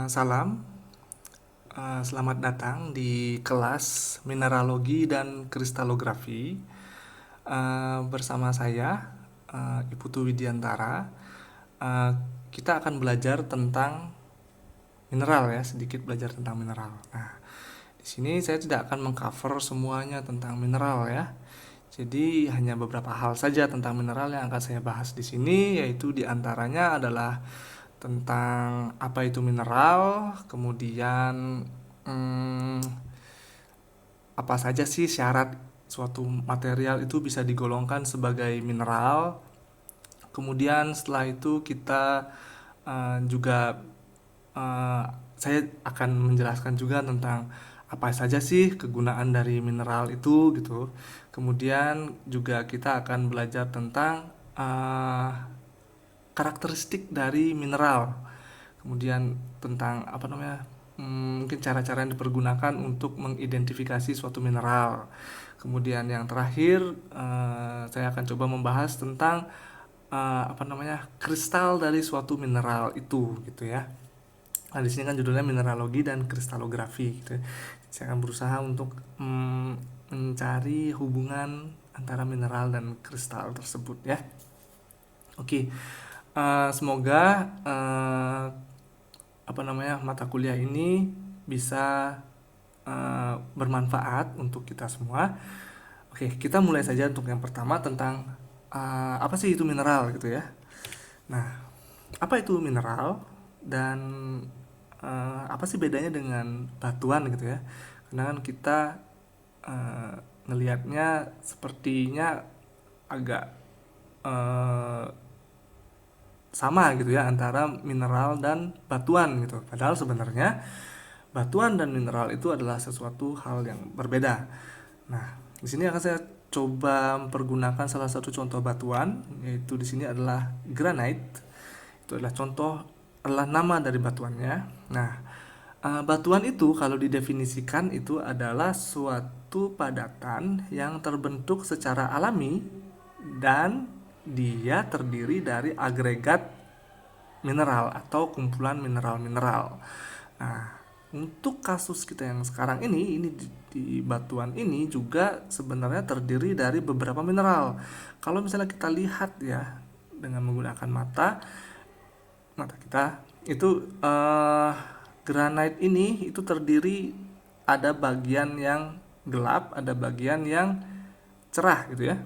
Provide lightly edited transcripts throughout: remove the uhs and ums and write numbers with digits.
Salam, selamat datang di kelas mineralogi dan kristalografi bersama saya, Iputu Widiantara. Eh, kita akan belajar tentang mineral ya, sedikit belajar tentang mineral. Nah, di sini saya tidak akan mengcover semuanya tentang mineral ya. Jadi hanya beberapa hal saja tentang mineral yang akan saya bahas di sini, yaitu diantaranya adalah tentang apa itu mineral, kemudian hmm, apa saja sih syarat suatu material itu bisa digolongkan sebagai mineral. Kemudian setelah itu kita juga saya akan menjelaskan juga tentang apa saja sih kegunaan dari mineral itu gitu. Kemudian juga kita akan belajar tentang karakteristik dari mineral, kemudian tentang apa namanya, mungkin cara-cara yang dipergunakan untuk mengidentifikasi suatu mineral. Kemudian yang terakhir, saya akan coba membahas tentang apa namanya, kristal dari suatu mineral itu gitu ya. Nah, di sini kan judulnya mineralogi dan kristalografi gitu ya. Saya akan berusaha untuk mencari hubungan antara mineral dan kristal tersebut ya. Oke, semoga apa namanya, mata kuliah ini bisa bermanfaat untuk kita semua. Oke, kita mulai saja untuk yang pertama tentang apa sih itu mineral gitu ya. Nah, apa itu mineral dan apa sih bedanya dengan batuan gitu ya? Karena kan kita uh, ngelihatnya sepertinya agak uh, sama gitu ya antara mineral dan batuan gitu. Padahal sebenarnya batuan dan mineral itu adalah sesuatu hal yang berbeda. Nah, di sini akan saya coba mempergunakan salah satu contoh batuan, yaitu di sini adalah granite. Itu adalah contoh, adalah nama dari batuannya. Nah, batuan itu kalau didefinisikan itu adalah suatu padatan yang terbentuk secara alami dan dia terdiri dari agregat mineral atau kumpulan mineral-mineral. Nah, untuk kasus kita yang sekarang ini di batuan ini juga sebenarnya terdiri dari beberapa mineral. Kalau misalnya kita lihat ya dengan menggunakan mata kita itu granite ini itu terdiri, ada bagian yang gelap, ada bagian yang cerah gitu ya.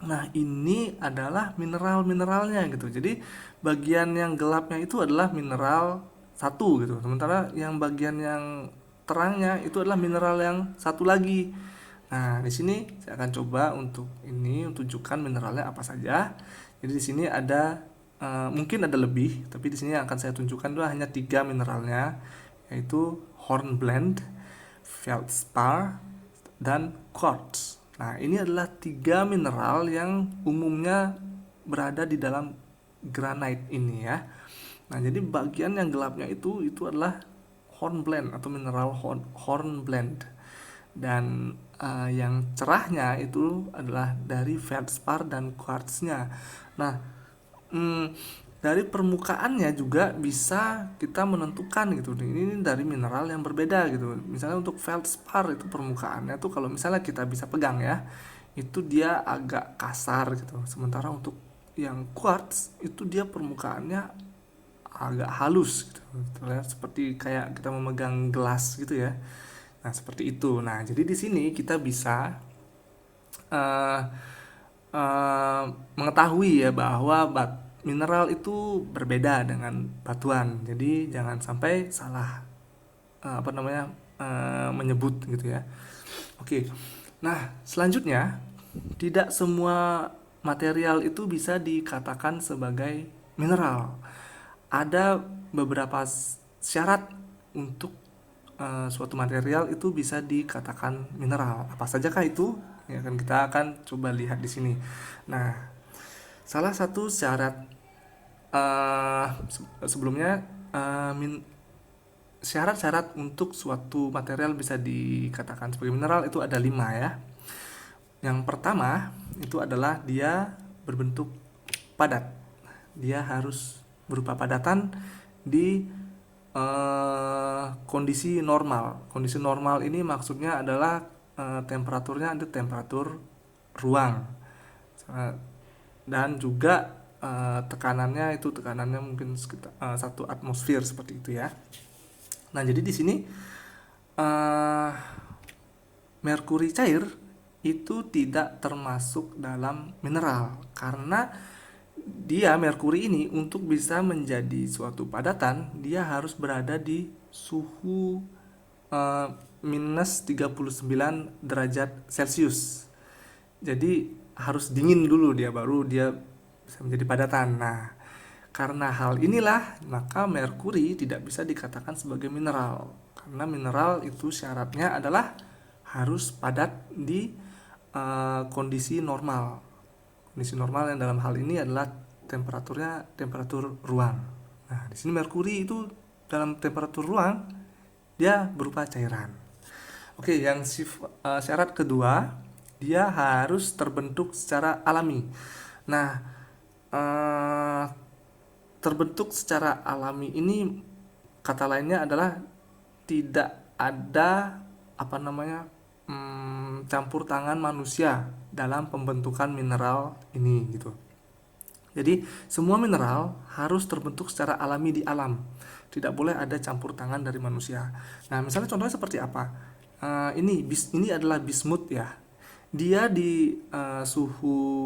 Nah, ini adalah mineral-mineralnya gitu. Jadi, bagian yang gelapnya itu adalah mineral satu gitu. Sementara yang bagian yang terangnya itu adalah mineral yang satu lagi. Nah, di sini saya akan coba untuk ini tunjukkan mineralnya apa saja. Jadi di sini ada mungkin ada lebih, tapi di sini yang akan saya tunjukkan itu hanya tiga mineralnya, yaitu hornblende, feldspar, dan quartz. Nah, ini adalah tiga mineral yang umumnya berada di dalam granite ini ya. Nah, jadi bagian yang gelapnya itu adalah hornblende atau mineral hornblende. Dan yang cerahnya itu adalah dari feldspar dan quartznya. Nah, hmm, dari permukaannya juga bisa kita menentukan gitu, ini dari mineral yang berbeda gitu. Misalnya untuk feldspar itu permukaannya tuh kalau misalnya kita bisa pegang ya, itu dia agak kasar gitu. Sementara untuk yang quartz itu dia permukaannya agak halus gitu, seperti kayak kita memegang gelas gitu ya. Nah, seperti itu. Nah, jadi di sini kita bisa uh, uh, mengetahui ya bahwa mineral itu berbeda dengan batuan. Jadi jangan sampai salah apa namanya, menyebut gitu ya. Oke. Nah, selanjutnya tidak semua material itu bisa dikatakan sebagai mineral. Ada beberapa syarat untuk suatu material itu bisa dikatakan mineral. Apa sajakah itu? Ya kan kita akan coba lihat di sini. Nah, salah satu syarat sebelumnya, syarat-syarat untuk suatu material bisa dikatakan sebagai mineral itu ada 5 ya. Yang pertama itu adalah dia berbentuk padat. Dia harus berupa padatan di kondisi normal. Kondisi normal ini maksudnya adalah temperaturnya ada temperatur ruang. Eh, dan juga tekanannya itu tekanannya mungkin sekitar 1 atmosfer seperti itu ya. Nah, jadi di sini eh, merkuri cair itu tidak termasuk dalam mineral karena dia merkuri ini untuk bisa menjadi suatu padatan dia harus berada di suhu eh, minus 39 derajat Celcius. Jadi harus dingin dulu dia baru dia bisa menjadi padatan. Nah, karena hal inilah maka merkuri tidak bisa dikatakan sebagai mineral. Karena mineral itu syaratnya adalah harus padat di kondisi normal. Kondisi normal yang dalam hal ini adalah temperaturnya temperatur ruang. Nah, di sini merkuri itu dalam temperatur ruang dia berupa cairan. Oke, yang syarat kedua dia harus terbentuk secara alami. Nah, eh, terbentuk secara alami ini kata lainnya adalah tidak ada apa namanya campur tangan manusia dalam pembentukan mineral ini gitu. Jadi semua mineral harus terbentuk secara alami di alam. Tidak boleh ada campur tangan dari manusia. Nah, misalnya contohnya seperti apa? Ini adalah bismut ya. Dia di suhu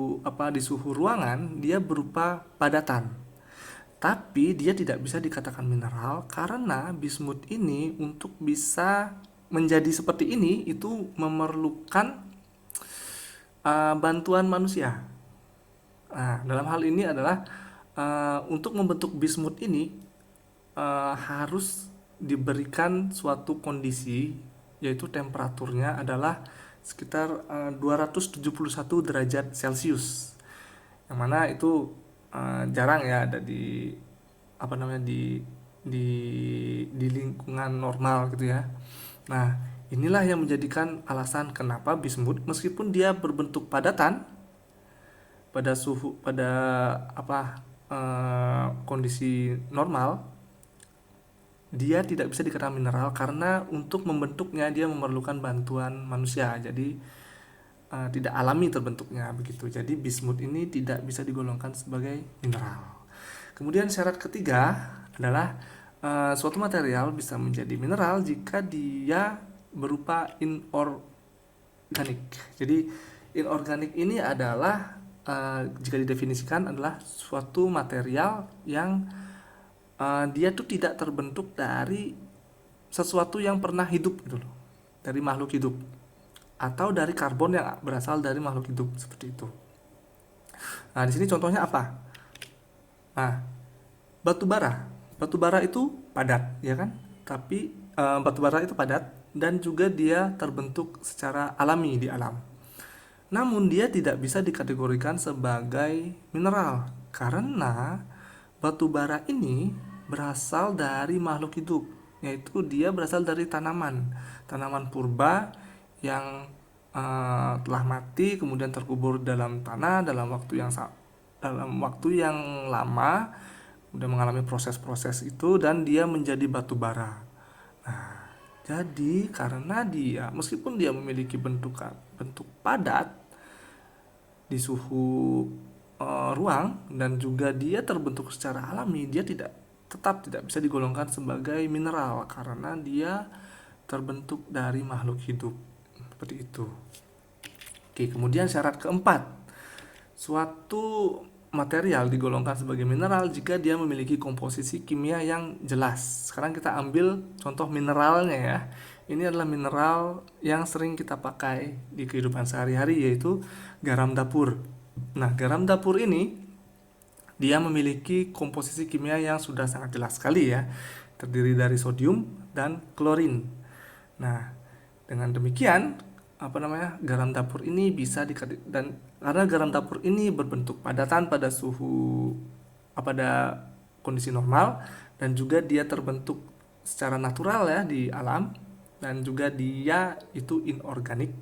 ruangan dia berupa padatan. Tapi dia tidak bisa dikatakan mineral karena bismut ini untuk bisa menjadi seperti ini itu memerlukan bantuan manusia. Nah, dalam hal ini adalah untuk membentuk bismut ini harus diberikan suatu kondisi yaitu temperaturnya adalah sekitar 271 derajat Celcius. Yang mana itu jarang ya ada di apa namanya di lingkungan normal gitu ya. Nah, inilah yang menjadikan alasan kenapa bismut meskipun dia berbentuk padatan pada kondisi normal dia tidak bisa dikatakan mineral karena untuk membentuknya dia memerlukan bantuan manusia. Jadi tidak alami terbentuknya begitu. Jadi bismut ini tidak bisa digolongkan sebagai mineral. Kemudian syarat ketiga adalah suatu material bisa menjadi mineral jika dia berupa inorganik. Jadi inorganik ini adalah jika didefinisikan adalah suatu material yang dia tuh tidak terbentuk dari sesuatu yang pernah hidup gitu loh, dari makhluk hidup atau dari karbon yang berasal dari makhluk hidup seperti itu. Nah, di sini contohnya apa? Nah, batu bara. Batu bara itu padat, ya kan? Tapi batu bara itu padat dan juga dia terbentuk secara alami di alam. Namun dia tidak bisa dikategorikan sebagai mineral karena batu bara ini berasal dari makhluk hidup, yaitu dia berasal dari tanaman purba yang telah mati kemudian terkubur dalam tanah dalam waktu yang lama, udah mengalami proses-proses itu dan dia menjadi batu bara. Nah, jadi karena dia meskipun dia memiliki bentuk padat di suhu ruang dan juga dia terbentuk secara alami, dia tetap tidak bisa digolongkan sebagai mineral karena dia terbentuk dari makhluk hidup seperti itu. Oke, kemudian syarat keempat, suatu material digolongkan sebagai mineral jika dia memiliki komposisi kimia yang jelas. Sekarang kita ambil contoh mineralnya ya. Ini adalah mineral yang sering kita pakai di kehidupan sehari-hari yaitu garam dapur. Nah, garam dapur ini dia memiliki komposisi kimia yang sudah sangat jelas sekali ya. Terdiri dari sodium dan klorin. Nah, dengan demikian garam dapur ini bisa dan karena garam dapur ini berbentuk padatan pada kondisi normal dan juga dia terbentuk secara natural ya di alam dan juga dia itu inorganik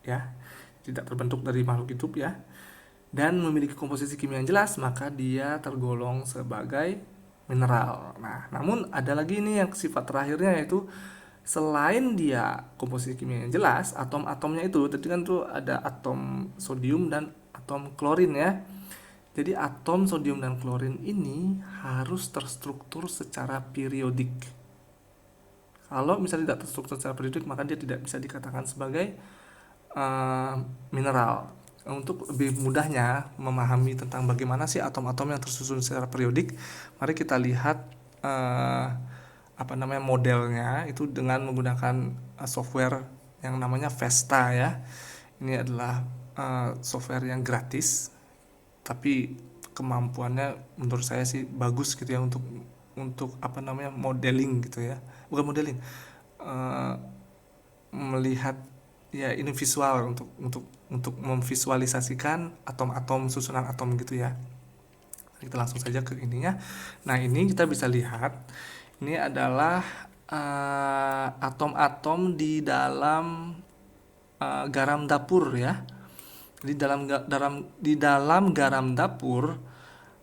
ya, tidak terbentuk dari makhluk hidup ya, dan memiliki komposisi kimia yang jelas, maka dia tergolong sebagai mineral. Nah, namun ada lagi nih yang sifat terakhirnya, yaitu selain dia komposisi kimia yang jelas, atom-atomnya itu tadi kan tuh ada atom sodium dan atom klorin ya. Jadi atom sodium dan klorin ini harus terstruktur secara periodik. Kalau misalnya tidak terstruktur secara periodik, maka dia tidak bisa dikatakan sebagai mineral. Untuk lebih mudahnya memahami tentang bagaimana sih atom-atom yang tersusun secara periodik, mari kita lihat eh, modelnya itu dengan menggunakan software yang namanya Vesta ya. Ini adalah software yang gratis, tapi kemampuannya menurut saya sih bagus gitu ya, untuk modeling gitu ya, bukan modeling, eh, melihat ya, ini visual untuk memvisualisasikan atom-atom, susunan atom gitu ya. Kita langsung saja ke ininya. Nah, ini kita bisa lihat ini adalah atom-atom di dalam garam dapur ya. Jadi di dalam garam dapur,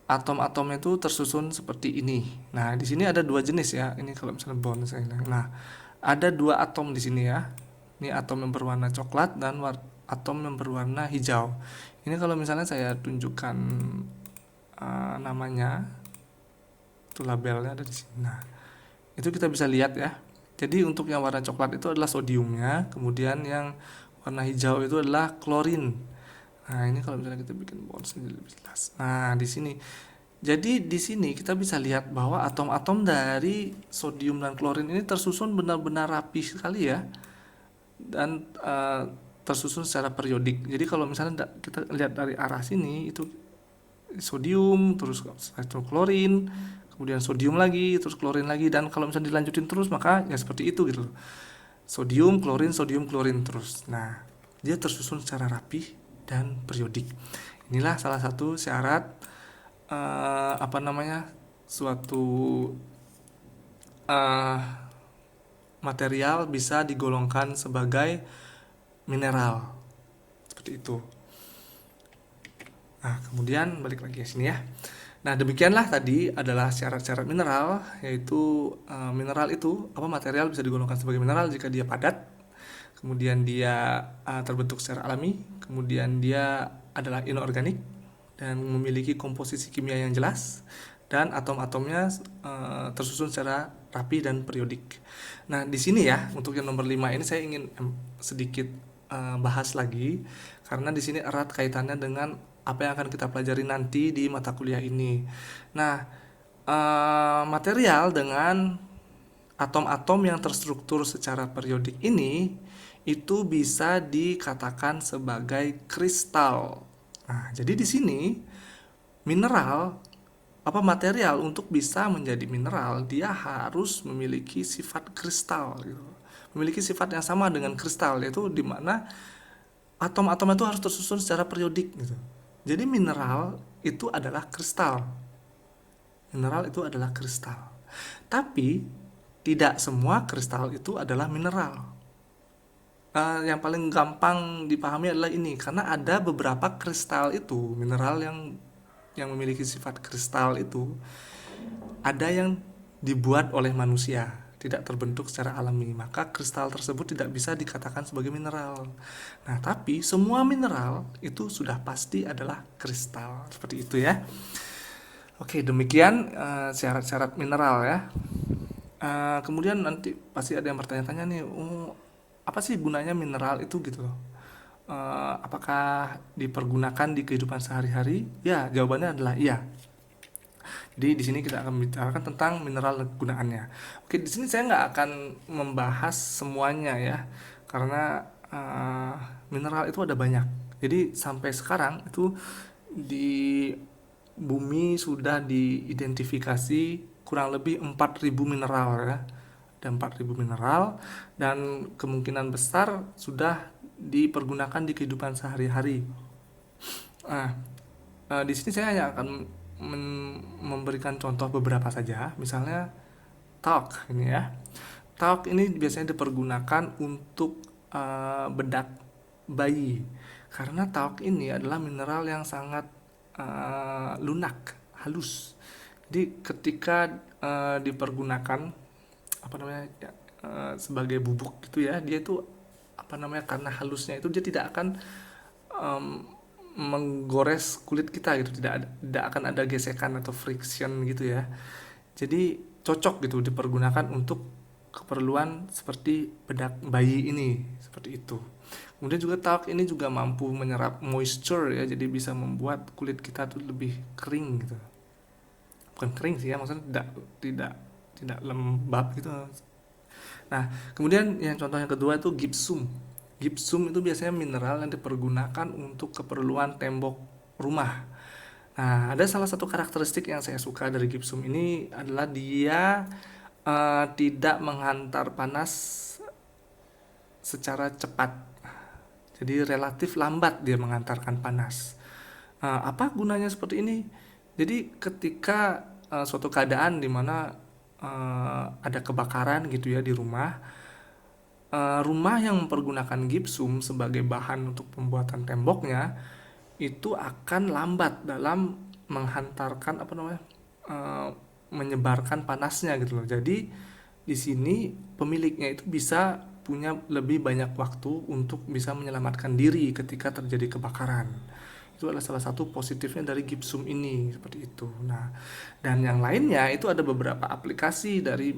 atom-atomnya itu tersusun seperti ini. Nah, di sini ada dua jenis ya. Ini kalau misalnya bond saya bilang. Nah, ada dua atom di sini ya. Ini atom yang berwarna coklat dan atom yang berwarna hijau. Ini kalau misalnya saya tunjukkan namanya, itu labelnya ada di sini. Nah, itu kita bisa lihat ya. Jadi untuk yang warna coklat itu adalah sodiumnya, kemudian yang warna hijau itu adalah klorin. Nah, ini kalau misalnya kita bikin bond jadi lebih jelas. Nah, di sini. Jadi di sini kita bisa lihat bahwa atom-atom dari sodium dan klorin ini tersusun benar-benar rapi sekali ya, dan tersusun secara periodik. Jadi kalau misalnya kita lihat dari arah sini, itu sodium, terus itu klorin, kemudian sodium lagi, terus klorin lagi, dan kalau misalnya dilanjutin terus maka ya seperti itu gitu. Sodium, klorin terus. Nah, dia tersusun secara rapi dan periodik. Inilah salah satu syarat suatu material bisa digolongkan sebagai mineral. Seperti itu. Nah, kemudian balik lagi ke sini ya. Nah, demikianlah tadi adalah syarat-syarat mineral, yaitu mineral itu material bisa digolongkan sebagai mineral jika dia padat, kemudian dia terbentuk secara alami, kemudian dia adalah inorganik dan memiliki komposisi kimia yang jelas, dan atom-atomnya tersusun secara rapi dan periodik. Nah, di sini ya, untuk yang nomor 5 ini saya ingin sedikit bahas lagi, karena di sini erat kaitannya dengan apa yang akan kita pelajari nanti di mata kuliah ini. Nah, material dengan atom-atom yang terstruktur secara periodik ini itu bisa dikatakan sebagai kristal. Nah, jadi di sini mineral material untuk bisa menjadi mineral, dia harus memiliki sifat kristal gitu. Memiliki sifat yang sama dengan kristal, yaitu di mana atom-atom itu harus tersusun secara periodik gitu. Jadi mineral itu adalah kristal. Mineral itu adalah kristal. Tapi tidak semua kristal itu adalah mineral. Yang paling gampang dipahami adalah ini, karena ada beberapa kristal itu, mineral yang memiliki sifat kristal itu, ada yang dibuat oleh manusia, tidak terbentuk secara alami, maka kristal tersebut tidak bisa dikatakan sebagai mineral. Nah, tapi semua mineral itu sudah pasti adalah kristal, seperti itu ya. Oke, demikian syarat-syarat mineral ya. Kemudian nanti pasti ada yang bertanya-tanya nih, apa sih gunanya mineral itu gitu loh. Apakah dipergunakan di kehidupan sehari-hari? Ya, jawabannya adalah iya. Jadi di sini kita akan bicarakan tentang mineral dan kegunaannya. Oke, di sini saya nggak akan membahas semuanya ya, karena mineral itu ada banyak. Jadi sampai sekarang itu di bumi sudah diidentifikasi kurang lebih 4.000 mineral ya. Ada 4.000 mineral, dan kemungkinan besar sudah dipergunakan di kehidupan sehari-hari. Nah, di sini saya hanya akan memberikan contoh beberapa saja. Misalnya talc ini ya. Talc ini biasanya dipergunakan untuk bedak bayi, karena talc ini adalah mineral yang sangat lunak, halus. Jadi ketika dipergunakan apa namanya ya, sebagai bubuk gitu ya, dia itu apa namanya, karena halusnya itu dia tidak akan em, menggores kulit kita gitu, tidak akan ada gesekan atau friction gitu ya. Jadi cocok gitu dipergunakan untuk keperluan seperti bedak bayi ini, seperti itu. Kemudian juga talk ini juga mampu menyerap moisture ya, jadi bisa membuat kulit kita tuh lebih kering gitu. Bukan kering sih ya, maksudnya tidak tidak lembab gitu. Nah, kemudian yang contoh yang kedua itu gypsum. Gypsum itu biasanya mineral yang dipergunakan untuk keperluan tembok rumah. Nah, ada salah satu karakteristik yang saya suka dari gypsum ini adalah dia tidak menghantar panas secara cepat. Jadi relatif lambat dia mengantarkan panas. Apa gunanya seperti ini? Jadi ketika suatu keadaan di mana ada kebakaran gitu ya di rumah, rumah yang mempergunakan gipsum sebagai bahan untuk pembuatan temboknya itu akan lambat dalam menghantarkan apa namanya, eh, menyebarkan panasnya gitu loh. Jadi di sini pemiliknya itu bisa punya lebih banyak waktu untuk bisa menyelamatkan diri ketika terjadi kebakaran. Itu adalah salah satu positifnya dari gipsum ini, seperti itu. Nah, dan yang lainnya itu ada beberapa aplikasi dari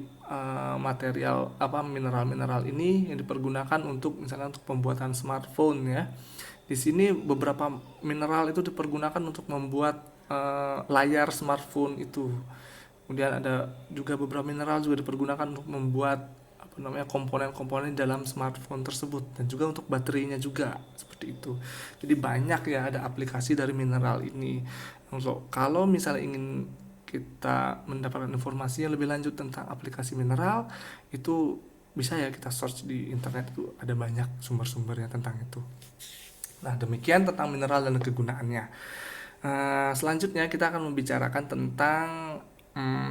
material apa, mineral-mineral ini yang dipergunakan untuk misalnya untuk pembuatan smartphone ya. Di sini beberapa mineral itu dipergunakan untuk membuat layar smartphone itu. Kemudian ada juga beberapa mineral juga dipergunakan untuk membuat apa namanya, komponen-komponen dalam smartphone tersebut, dan juga untuk baterainya juga seperti itu. Jadi banyak ya ada aplikasi dari mineral ini. Untuk kalau misalnya ingin kita mendapatkan informasi yang lebih lanjut tentang aplikasi mineral, itu bisa ya kita search di internet, itu ada banyak sumber-sumbernya tentang itu. Nah, demikian tentang mineral dan kegunaannya. Selanjutnya kita akan membicarakan tentang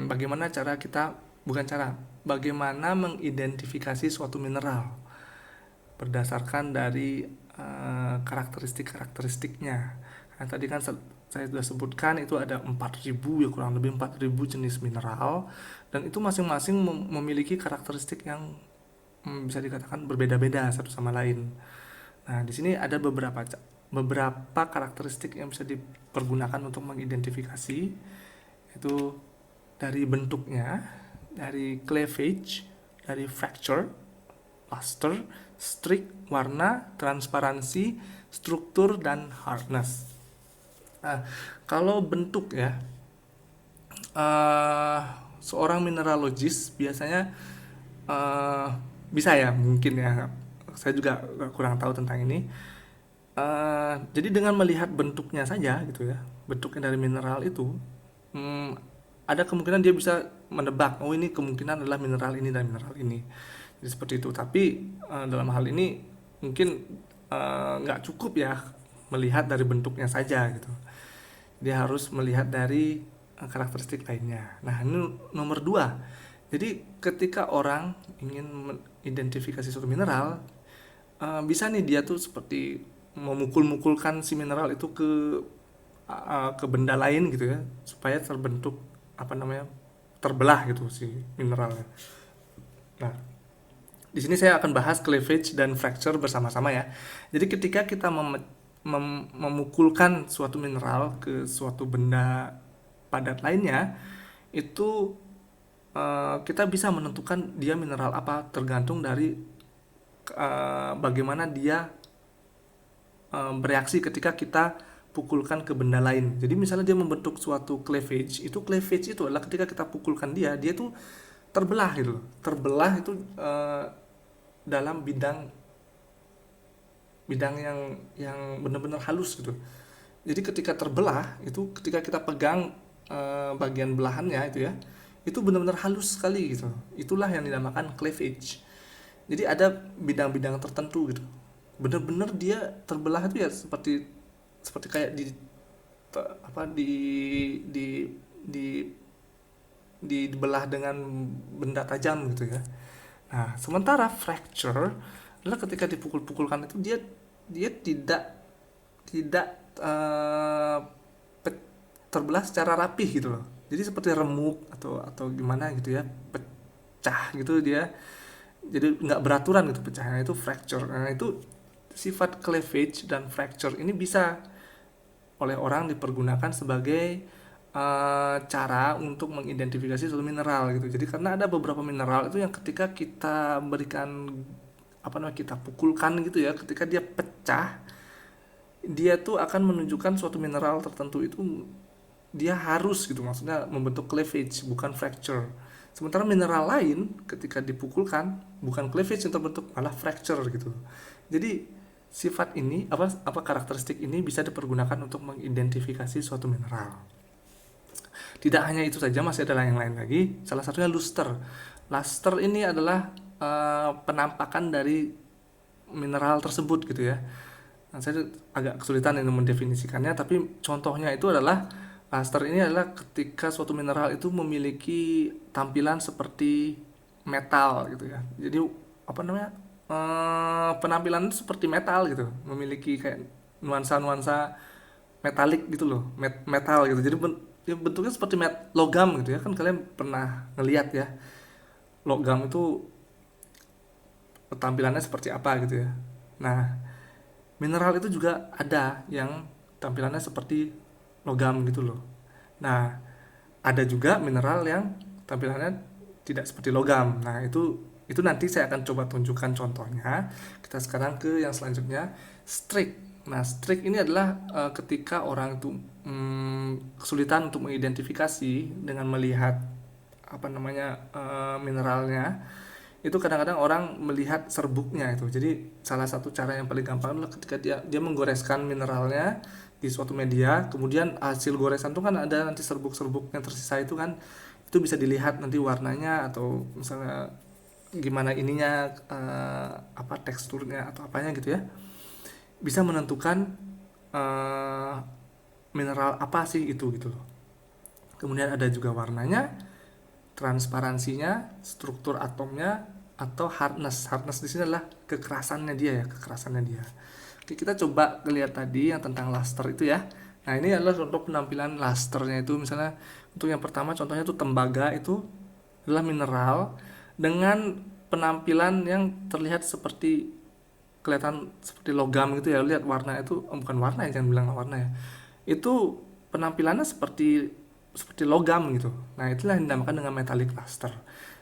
bagaimana cara kita, bukan cara, bagaimana mengidentifikasi suatu mineral berdasarkan dari karakteristik-karakteristiknya. Nah, tadi kan saya sudah sebutkan itu ada 4.000 ya, kurang lebih 4.000 jenis mineral, dan itu masing-masing memiliki karakteristik yang bisa dikatakan berbeda-beda satu sama lain. Nah, di sini ada beberapa karakteristik yang bisa dipergunakan untuk mengidentifikasi, itu dari bentuknya, dari cleavage, dari fracture, luster, streak, warna, transparansi, struktur, dan hardness. Nah, kalau bentuk ya, uh, seorang mineralogis biasanya uh, bisa ya, mungkin ya, saya juga kurang tahu tentang ini. Jadi dengan melihat bentuknya saja gitu ya, bentuknya dari mineral itu, hmm, ada kemungkinan dia bisa menebak, oh ini kemungkinan adalah mineral ini dan mineral ini. Jadi seperti itu. Tapi dalam hal ini mungkin nggak cukup ya melihat dari bentuknya saja gitu. Dia harus melihat dari karakteristik lainnya. Nah, ini nomor dua. Jadi ketika orang ingin mengidentifikasi suatu mineral, bisa nih dia tuh seperti memukul-mukulkan si mineral itu ke benda lain gitu ya, supaya terbentuk apa namanya, terbelah gitu si mineralnya. Nah, di sini saya akan bahas cleavage dan fracture bersama-sama ya. Jadi ketika kita memukulkan suatu mineral ke suatu benda padat lainnya, itu kita bisa menentukan dia mineral apa tergantung dari bagaimana dia bereaksi ketika kita pukulkan ke benda lain. Jadi misalnya dia membentuk suatu cleavage itu adalah ketika kita pukulkan dia tuh terbelah gitu. Terbelah itu dalam bidang bidang yang benar-benar halus gitu. Jadi ketika terbelah itu, ketika kita pegang bagian belahannya itu ya, itu benar-benar halus sekali gitu. Itulah yang dinamakan cleavage. Jadi ada bidang-bidang tertentu gitu, bener-bener dia terbelah itu ya, seperti seperti kayak apa di di dibelah dengan benda tajam gitu ya. Nah, sementara fracture adalah ketika dipukul-pukulkan itu dia tidak tidak terbelah secara rapih gitu loh. Jadi seperti remuk atau gimana gitu ya, pecah gitu dia. Jadi nggak beraturan gitu pecahnya, itu fracture. Nah, itu sifat cleavage dan fracture ini bisa oleh orang dipergunakan sebagai cara untuk mengidentifikasi suatu mineral gitu. Jadi karena ada beberapa mineral itu yang ketika kita berikan apa namanya, kita pukulkan gitu ya, ketika dia pecah, dia tuh akan menunjukkan suatu mineral tertentu itu dia harus gitu, maksudnya membentuk cleavage bukan fracture. Sementara mineral lain ketika dipukulkan bukan cleavage yang terbentuk, malah fracture gitu. Jadi sifat ini apa karakteristik ini bisa dipergunakan untuk mengidentifikasi suatu mineral. Tidak hanya itu saja, masih ada yang lain lagi. Salah satunya luster. Luster ini adalah penampakan dari mineral tersebut gitu ya. Nah, saya agak kesulitan ini mendefinisikannya, tapi contohnya itu adalah luster ini adalah ketika suatu mineral itu memiliki tampilan seperti metal gitu ya. Jadi apa namanya, penampilan itu seperti metal gitu, memiliki kayak nuansa-nuansa metalik gitu loh, metal gitu. Jadi ya bentuknya seperti logam gitu ya. Kan kalian pernah ngelihat ya, logam itu tampilannya seperti apa gitu ya. Nah, mineral itu juga ada yang tampilannya seperti logam gitu loh. Nah, ada juga mineral yang tampilannya tidak seperti logam. Nah, itu nanti saya akan coba tunjukkan contohnya. Kita sekarang ke yang selanjutnya, streak. Nah, streak ini adalah ketika orang itu kesulitan untuk mengidentifikasi dengan melihat apa namanya, mineralnya. Itu kadang-kadang orang melihat serbuknya itu. Jadi salah satu cara yang paling gampang adalah ketika dia menggoreskan mineralnya di suatu media, kemudian hasil goresan itu kan ada nanti serbuk-serbuk yang tersisa itu kan, itu bisa dilihat nanti warnanya atau misalnya gimana ininya, apa teksturnya atau apanya gitu ya, bisa menentukan eh, mineral apa sih itu gitu loh. Kemudian ada juga warnanya, transparansinya, struktur atomnya, atau hardness. Hardness di sini adalah kekerasannya dia ya, kekerasannya dia. Oke, kita coba lihat tadi yang tentang luster itu ya. Nah, ini adalah contoh penampilan lusternya itu. Misalnya untuk yang pertama contohnya itu tembaga, itu adalah mineral dengan penampilan yang terlihat seperti, kelihatan seperti logam gitu ya. Lihat warna itu, bukan warna ya, jangan bilang warna ya. Itu penampilannya seperti logam gitu. Nah, itulah yang dinamakan dengan metallic luster.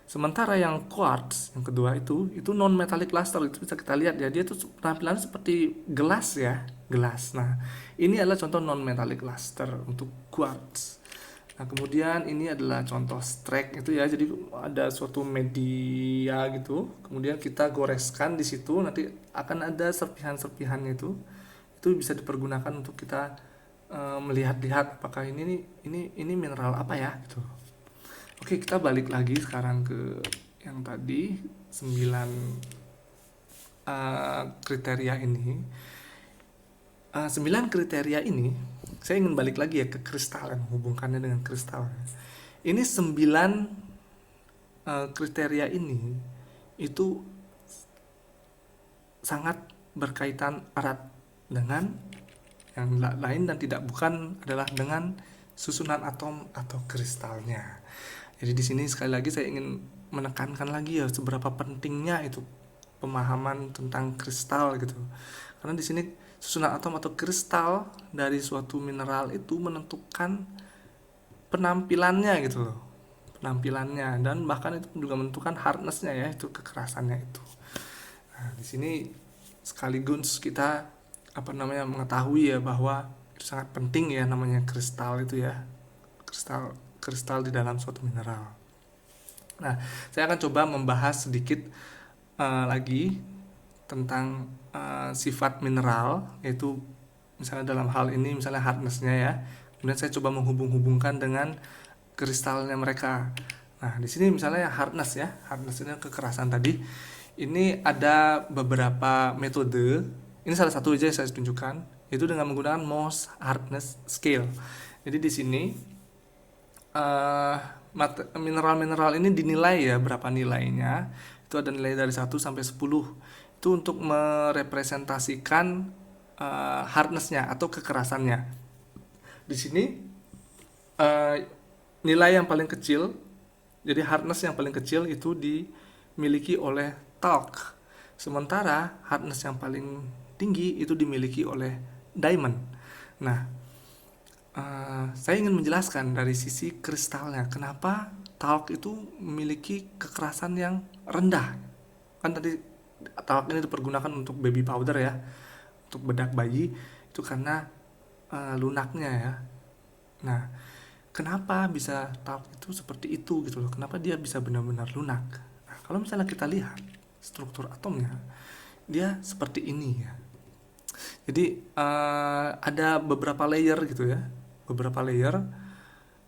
Sementara yang quartz yang kedua itu non metallic luster, itu bisa kita lihat ya, dia tuh penampilannya seperti gelas ya, gelas. Nah, ini adalah contoh non metallic luster untuk quartz. Nah, kemudian ini adalah contoh strake itu ya. Jadi ada suatu media gitu, kemudian kita goreskan di situ, nanti akan ada serpihan-serpihannya itu. Itu bisa dipergunakan untuk kita melihat-lihat apakah ini mineral apa ya gitu. Oke, kita balik lagi sekarang ke yang tadi 9 kriteria ini. 9 kriteria ini saya ingin balik lagi ya ke kristal, yang menghubungkannya dengan kristal. Ini 9 kriteria ini itu sangat berkaitan erat dengan yang lain dan tidak bukan adalah dengan susunan atom atau kristalnya. Jadi di sini sekali lagi saya ingin menekankan lagi ya seberapa pentingnya itu pemahaman tentang kristal gitu. Karena di sini susunan atom atau kristal dari suatu mineral itu menentukan penampilannya gitu loh. Penampilannya, dan bahkan itu juga menentukan hardness-nya ya, itu kekerasannya itu. Nah, di sini sekaligus kita apa namanya mengetahui ya bahwa itu sangat penting ya namanya kristal itu ya. Kristal di dalam suatu mineral. Nah, saya akan coba membahas sedikit lagi tentang sifat mineral, yaitu misalnya dalam hal ini misalnya hardness-nya ya. Kemudian saya coba menghubung-hubungkan dengan kristalnya mereka. Nah, di sini misalnya hardness ya, hardness ini kekerasan tadi. Ini ada beberapa metode. Ini salah satu aja yang saya tunjukkan, yaitu dengan menggunakan Mohs hardness scale. Jadi di sini mineral-mineral ini dinilai ya, berapa nilainya. Itu ada nilai dari 1 sampai 10. Itu untuk merepresentasikan hardness-nya atau kekerasannya. Di sini nilai yang paling kecil, jadi hardness yang paling kecil itu dimiliki oleh talc. Sementara hardness yang paling tinggi itu dimiliki oleh diamond. Nah, saya ingin menjelaskan dari sisi kristalnya, kenapa talc itu memiliki kekerasan yang rendah. Kan tadi talc ini dipergunakan untuk baby powder ya, untuk bedak bayi, itu karena lunaknya ya. Nah, kenapa bisa talc itu seperti itu gitu loh? Kenapa dia bisa benar-benar lunak? Nah, kalau misalnya kita lihat struktur atomnya, dia seperti ini ya. Jadi ada beberapa layer gitu ya, beberapa layer,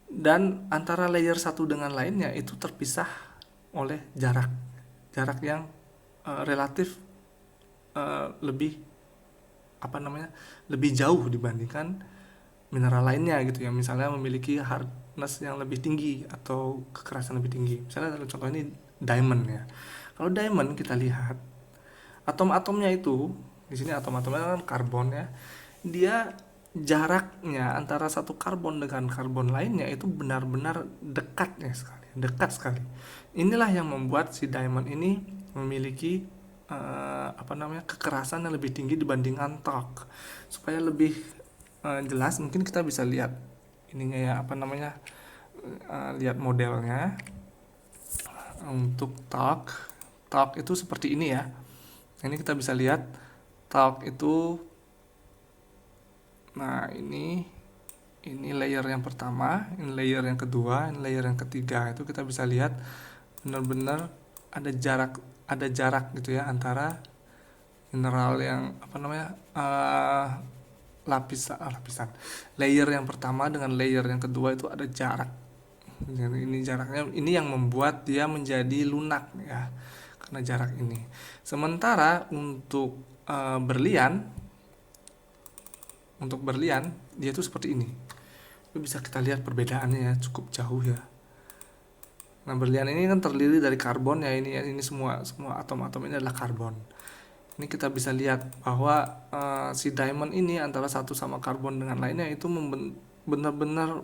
dan antara layer satu dengan lainnya itu terpisah oleh jarak yang relatif lebih apa namanya lebih jauh dibandingkan mineral lainnya gitu ya, misalnya memiliki hardness yang lebih tinggi atau kekerasan lebih tinggi. Misalnya contoh ini diamond ya. Kalau diamond kita lihat atom-atomnya itu, di sini atom-atomnya kan karbon ya, dia jaraknya antara satu karbon dengan karbon lainnya itu benar-benar dekat sekali. Inilah yang membuat si diamond ini memiliki kekerasan yang lebih tinggi dibandingkan talc. Supaya lebih jelas, mungkin kita bisa lihat ininya ya, lihat modelnya. Untuk talc itu seperti ini ya. Ini kita bisa lihat talc itu, nah ini layer yang pertama, ini layer yang kedua, ini layer yang ketiga. Itu kita bisa lihat benar-benar ada jarak gitu ya antara mineral yang lapisan layer yang pertama dengan layer yang kedua itu ada jarak. Jadi ini jaraknya, ini yang membuat dia menjadi lunak ya, karena jarak ini. Sementara berlian untuk berlian dia itu seperti ini. Itu bisa kita lihat perbedaannya ya, cukup jauh ya. Nah, berlian ini kan terdiri dari karbon ya, ini semua atom-atom ini adalah karbon. Ini kita bisa lihat bahwa si diamond ini antara satu sama karbon dengan lainnya itu benar-benar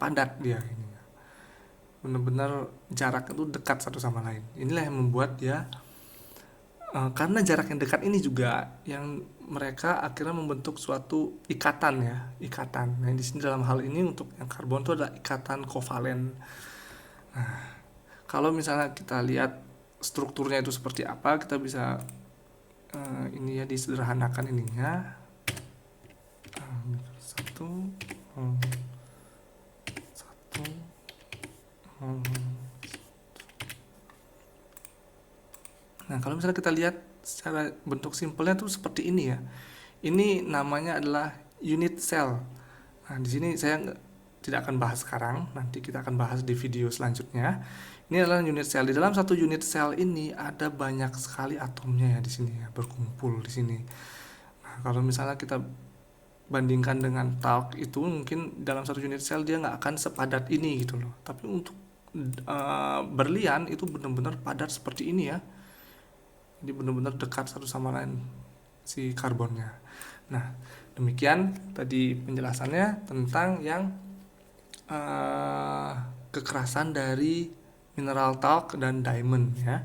padat dia ini. Benar-benar jarak itu dekat satu sama lain. Inilah yang membuat dia karena jarak yang dekat ini juga yang mereka akhirnya membentuk suatu ikatan. Nah, di sini dalam hal ini untuk yang karbon itu adalah ikatan kovalen. Nah, kalau misalnya kita lihat strukturnya itu seperti apa, kita bisa ini ya, disederhanakan ininya. Satu. Nah, kalau misalnya kita lihat secara bentuk simpelnya tuh seperti ini ya. Ini namanya adalah unit cell. Nah, di sini saya tidak akan bahas sekarang, nanti kita akan bahas di video selanjutnya. Ini adalah unit cell. Di dalam satu unit cell ini ada banyak sekali atomnya ya di sini ya, berkumpul di sini. Nah, kalau misalnya kita bandingkan dengan talc itu mungkin dalam satu unit cell dia nggak akan sepadat ini gitu loh. Tapi untuk berlian itu benar-benar padat seperti ini ya. Jadi benar-benar dekat satu sama lain si karbonnya. Nah, demikian tadi penjelasannya tentang yang kekerasan dari mineral talc dan diamond ya.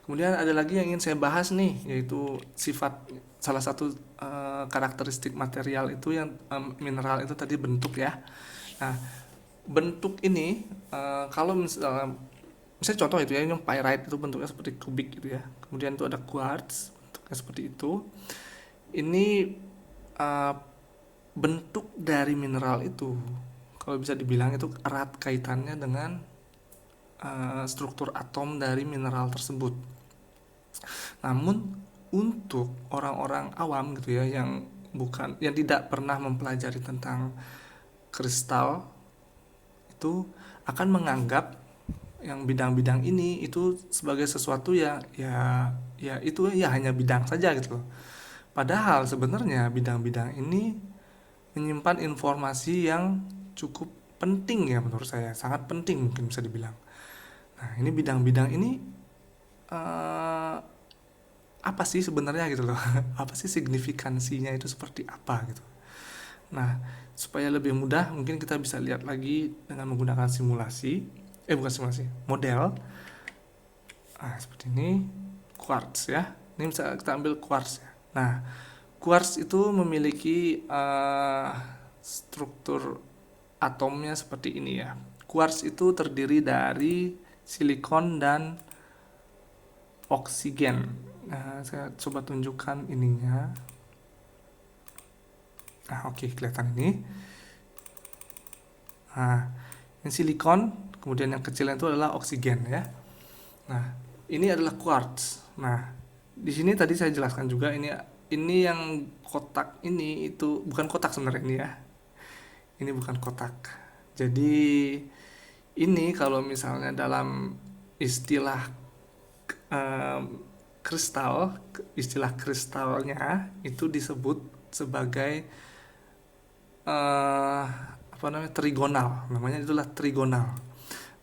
Kemudian ada lagi yang ingin saya bahas nih, yaitu salah satu karakteristik material itu yang mineral itu tadi bentuk ya. Nah, bentuk ini kalau misalnya contoh itu ya, yang pyrite itu bentuknya seperti kubik gitu ya. Kemudian itu ada quartz, bentuknya seperti itu. Ini bentuk dari mineral itu kalau bisa dibilang itu erat kaitannya dengan struktur atom dari mineral tersebut. Namun untuk orang-orang awam gitu ya, yang tidak pernah mempelajari tentang kristal, itu akan menganggap yang bidang-bidang ini itu sebagai sesuatu ya itu ya hanya bidang saja gitu loh. Padahal sebenarnya bidang-bidang ini menyimpan informasi yang cukup penting ya, menurut saya sangat penting mungkin bisa dibilang. Nah, ini bidang-bidang ini apa sih sebenarnya gitu loh. Apa sih signifikansinya itu seperti apa gitu. Nah, supaya lebih mudah mungkin kita bisa lihat lagi dengan menggunakan simulasi, bukan simulasi, model. Nah, seperti ini, quartz ya. Ini bisa kita ambil quartz ya. Nah, quartz itu memiliki struktur atomnya seperti ini ya. Quartz itu terdiri dari silikon dan oksigen. Nah, saya coba tunjukkan ininya. Nah, oke, kelihatan ini. Nah, ini silikon, kemudian yang kecilnya itu adalah oksigen ya. Nah, ini adalah quartz. Nah, di sini tadi saya jelaskan juga ini yang kotak ini itu bukan kotak sebenarnya ini ya. Ini bukan kotak. Jadi ini kalau misalnya dalam istilah em, kristal, istilah kristalnya itu disebut sebagai apa namanya, trigonal. Namanya itulah trigonal.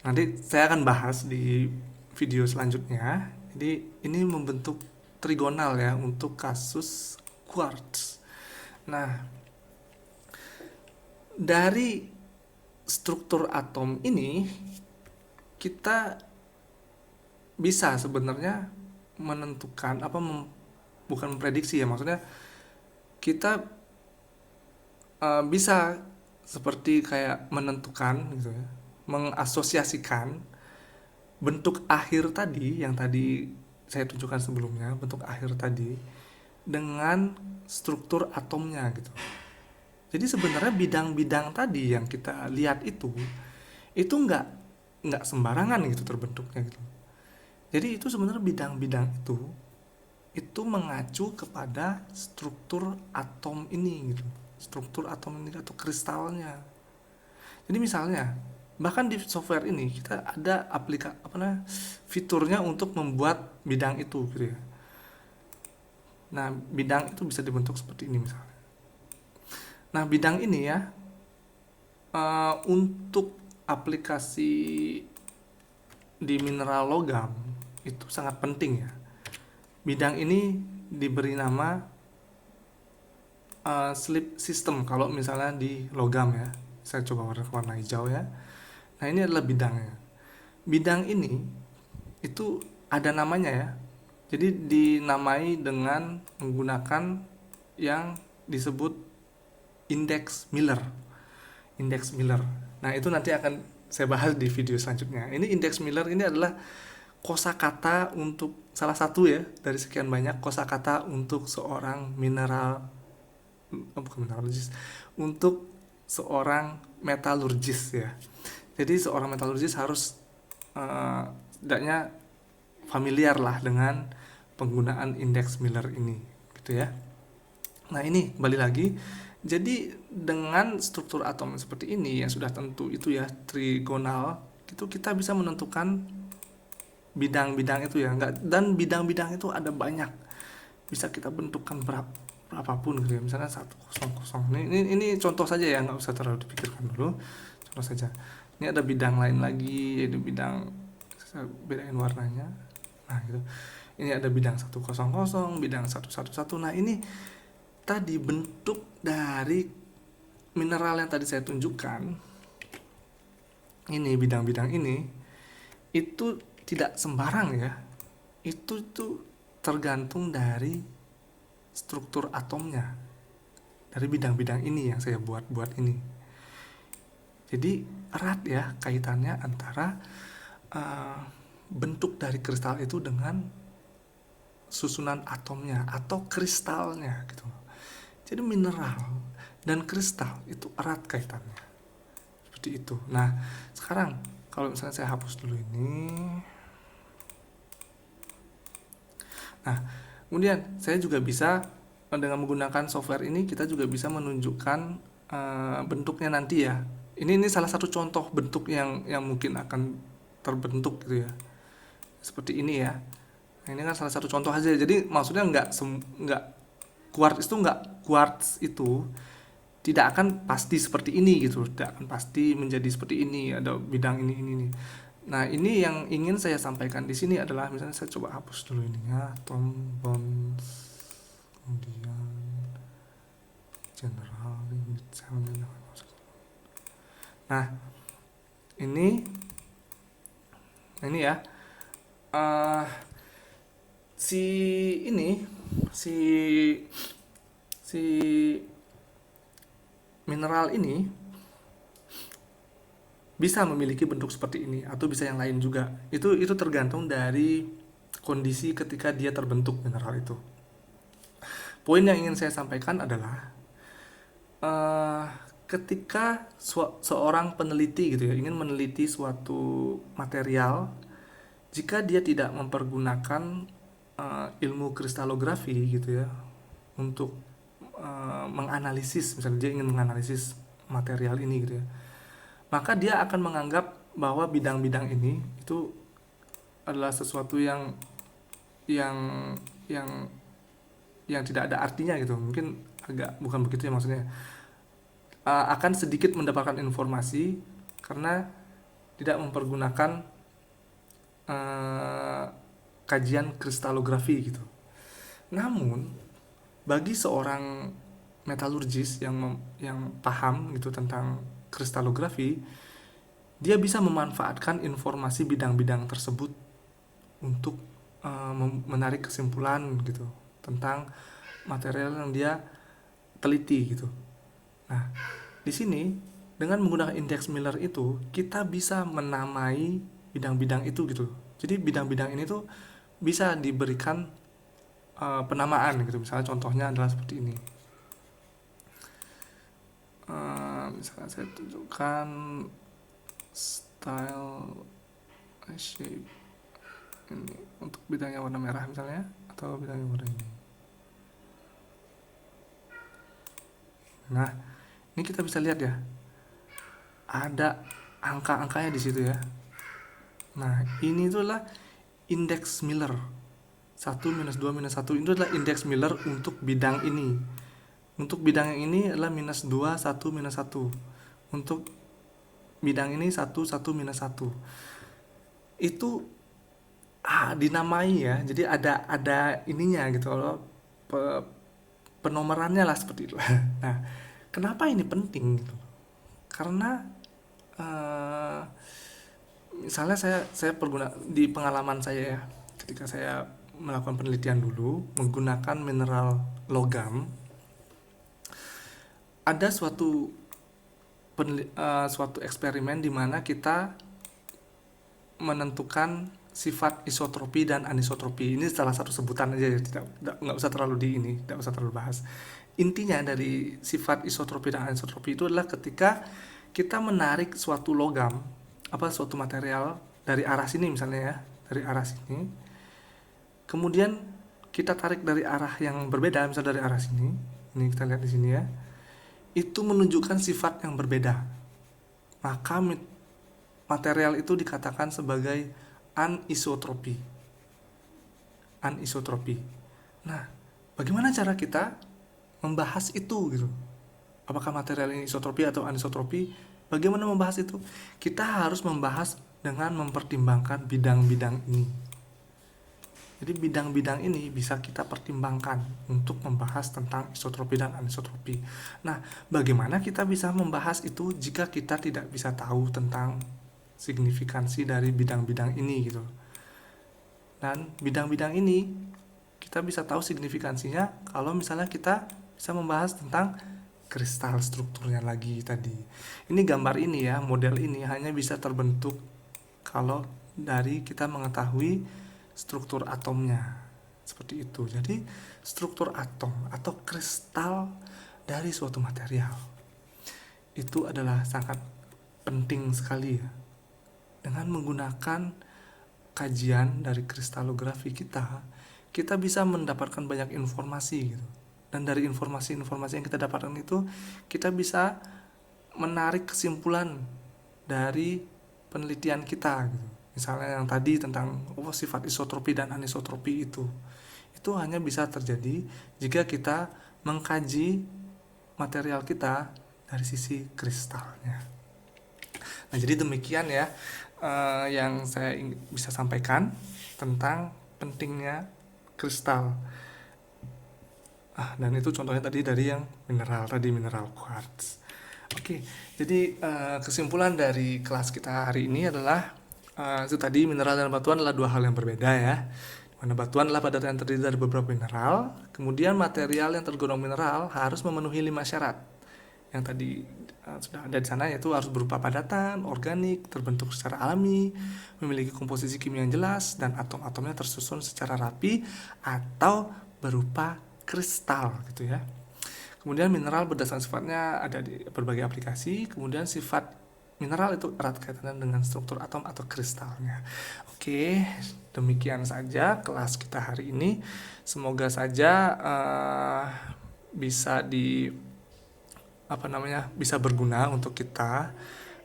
Nanti saya akan bahas di video selanjutnya. Jadi ini membentuk trigonal ya untuk kasus quartz. Nah, dari struktur atom ini kita bisa sebenarnya menentukan bukan memprediksi ya, maksudnya kita bisa seperti kayak menentukan gitu ya, mengasosiasikan bentuk akhir tadi yang tadi saya tunjukkan sebelumnya, bentuk akhir tadi dengan struktur atomnya gitu. Jadi sebenarnya bidang-bidang tadi yang kita lihat itu nggak sembarangan gitu terbentuknya gitu. Jadi itu sebenarnya bidang-bidang itu mengacu kepada struktur atom ini gitu. Struktur atom ini atau kristalnya. Jadi misalnya bahkan di software ini kita ada fiturnya untuk membuat bidang itu gitu ya. Nah, bidang itu bisa dibentuk seperti ini misalnya. Nah, bidang ini ya untuk aplikasi di mineral logam itu sangat penting ya. Bidang ini diberi nama slip system kalau misalnya di logam ya. Saya coba warna hijau ya. Nah, ini adalah bidangnya. Bidang ini itu ada namanya ya. Jadi dinamai dengan menggunakan yang disebut indeks Miller. Indeks Miller. Nah, itu nanti akan saya bahas di video selanjutnya. Ini indeks Miller ini adalah kosakata untuk salah satu ya dari sekian banyak kosakata untuk seorang bukan mineralogis, untuk seorang metalurgis ya. Jadi seorang metalurgis harus setidaknya familiar lah dengan penggunaan indeks Miller ini gitu ya. Nah, ini kembali lagi. Jadi dengan struktur atom seperti ini yang sudah tentu itu ya trigonal, itu kita bisa menentukan bidang-bidang itu ya, enggak, dan bidang-bidang itu ada banyak. Bisa kita bentukkan berapapun gitu ya. Misalnya 100. Ini contoh saja ya, nggak usah terlalu dipikirkan dulu. Contoh saja. Ini ada bidang lain lagi, yaitu bidang, saya bedain warnanya. Nah, gitu. Ini ada bidang 100, bidang 111. Nah, ini tadi bentuk dari mineral yang tadi saya tunjukkan. Ini bidang-bidang ini itu tidak sembarang ya. Itu tergantung dari struktur atomnya. Dari bidang-bidang ini yang saya buat ini. Jadi erat ya kaitannya antara bentuk dari kristal itu dengan susunan atomnya atau kristalnya gitu. Jadi mineral dan kristal itu erat kaitannya. Seperti itu. Nah, sekarang kalau misalnya saya hapus dulu ini. Nah, kemudian saya juga bisa dengan menggunakan software ini kita juga bisa menunjukkan bentuknya nanti ya. Ini salah satu contoh bentuk yang mungkin akan terbentuk gitu ya. Seperti ini ya. Nah, ini kan salah satu contoh aja. Jadi maksudnya nggak quartz itu tidak akan pasti seperti ini gitu. Tidak akan pasti menjadi seperti ini. Ada bidang ini. Nah, ini yang ingin saya sampaikan di sini adalah misalnya saya coba hapus dulu ini ya, Tom Bones, kemudian General Nah, ini ya, eh si ini si si mineral ini bisa memiliki bentuk seperti ini atau bisa yang lain juga. Itu tergantung dari kondisi ketika dia terbentuk mineral itu. Poin yang ingin saya sampaikan adalah eh ketika seorang peneliti gitu ya ingin meneliti suatu material, jika dia tidak mempergunakan ilmu kristalografi gitu ya untuk menganalisis, misalnya dia ingin menganalisis material ini gitu ya, maka dia akan menganggap bahwa bidang-bidang ini itu adalah sesuatu yang yang yang tidak ada artinya gitu. Mungkin agak bukan begitu ya maksudnya. Akan sedikit mendapatkan informasi karena tidak mempergunakan uh, kajian kristalografi gitu. Namun bagi seorang metalurgis yang paham gitu tentang kristalografi, dia bisa memanfaatkan informasi bidang-bidang tersebut untuk menarik kesimpulan gitu tentang material yang dia teliti gitu. Nah, di sini dengan menggunakan indeks Miller itu kita bisa menamai bidang-bidang itu gitu. Jadi bidang-bidang ini tuh bisa diberikan penamaan gitu. Misalnya contohnya adalah seperti ini. Misalnya saya tunjukkan style shape ini untuk bidangnya warna merah misalnya, atau bidangnya warna ini. Nah, ini kita bisa lihat ya, ada angka-angkanya di situ ya. Nah, ini itulah indeks Miller. 1 minus 2 minus 1 itu adalah indeks Miller untuk bidang ini. Untuk bidang yang ini adalah minus 2, 1, minus 1. Untuk bidang ini 1, 1, minus 1. Itu dinamai ya. Jadi ada ininya gitu loh. Penomorannya lah seperti itu. Nah, kenapa ini penting gitu? Karena uh, misalnya saya di pengalaman saya ya, ketika saya melakukan penelitian dulu menggunakan mineral logam, ada suatu eksperimen di mana kita menentukan sifat isotropi dan anisotropi. Ini salah satu sebutan aja ya, nggak usah terlalu tidak usah terlalu bahas. Intinya dari sifat isotropi dan anisotropi itu adalah ketika kita menarik suatu logam, suatu material dari arah sini misalnya ya, dari arah sini, kemudian kita tarik dari arah yang berbeda, misalnya dari arah sini, ini kita lihat di sini ya, itu menunjukkan sifat yang berbeda. Maka material itu dikatakan sebagai anisotropi. Anisotropi. Nah, bagaimana cara kita membahas itu gitu? Apakah material ini isotropi atau anisotropi? Bagaimana membahas itu? Kita harus membahas dengan mempertimbangkan bidang-bidang ini. Jadi bidang-bidang ini bisa kita pertimbangkan untuk membahas tentang isotropi dan anisotropi. Nah, bagaimana kita bisa membahas itu jika kita tidak bisa tahu tentang signifikansi dari bidang-bidang ini gitu. Dan bidang-bidang ini kita bisa tahu signifikansinya kalau misalnya kita bisa membahas tentang kristal strukturnya lagi tadi. Ini gambar ini ya, model ini hanya bisa terbentuk kalau dari kita mengetahui struktur atomnya. Seperti itu. Jadi struktur atom atau kristal dari suatu material itu adalah sangat penting sekali ya. Dengan menggunakan kajian dari kristalografi kita bisa mendapatkan banyak informasi gitu. Dan dari informasi-informasi yang kita dapatkan itu, kita bisa menarik kesimpulan dari penelitian kita gitu. Misalnya yang tadi tentang sifat isotropi dan anisotropi itu hanya bisa terjadi jika kita mengkaji material kita dari sisi kristalnya. Nah, jadi demikian ya yang saya bisa sampaikan tentang pentingnya kristal. Dan itu contohnya tadi dari yang mineral tadi, mineral quartz. Oke, jadi kesimpulan dari kelas kita hari ini adalah itu tadi mineral dan batuan adalah dua hal yang berbeda ya. Mana batuan adalah padat yang terdiri dari beberapa mineral, kemudian material yang tergolong mineral harus memenuhi 5 syarat yang tadi sudah ada di sana, yaitu harus berupa padatan, organik, terbentuk secara alami, memiliki komposisi kimia yang jelas, dan atom-atomnya tersusun secara rapi atau berupa kristal gitu ya. Kemudian mineral berdasarkan sifatnya ada di berbagai aplikasi. Kemudian sifat mineral itu erat kaitannya dengan struktur atom atau kristalnya. Oke, demikian saja kelas kita hari ini. Semoga saja bisa bisa berguna untuk kita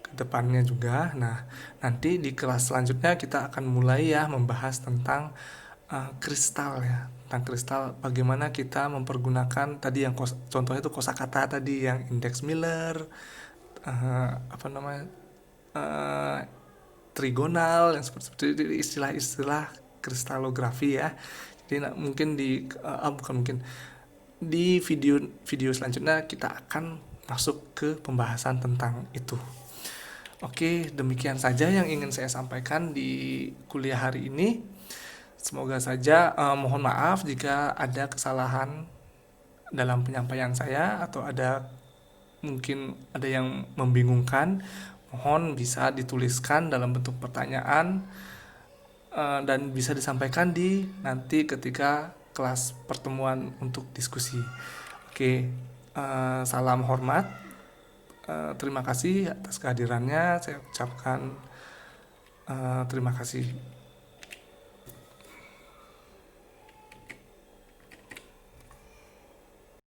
ke depannya juga. Nah, nanti di kelas selanjutnya kita akan mulai ya membahas tentang kristal ya, tentang kristal, bagaimana kita mempergunakan tadi yang contohnya itu kosakata tadi yang indeks Miller, apa namanya, eh, trigonal, yang seperti itu, istilah-istilah kristalografi ya. Jadi mungkin bukan mungkin, di video selanjutnya kita akan masuk ke pembahasan tentang itu. Oke, demikian saja yang ingin saya sampaikan di kuliah hari ini. Semoga saja, mohon maaf jika ada kesalahan dalam penyampaian saya atau mungkin ada yang membingungkan. Mohon bisa dituliskan dalam bentuk pertanyaan, dan bisa disampaikan di nanti ketika kelas pertemuan untuk diskusi. Oke, salam hormat. Terima kasih atas kehadirannya. Saya ucapkan terima kasih.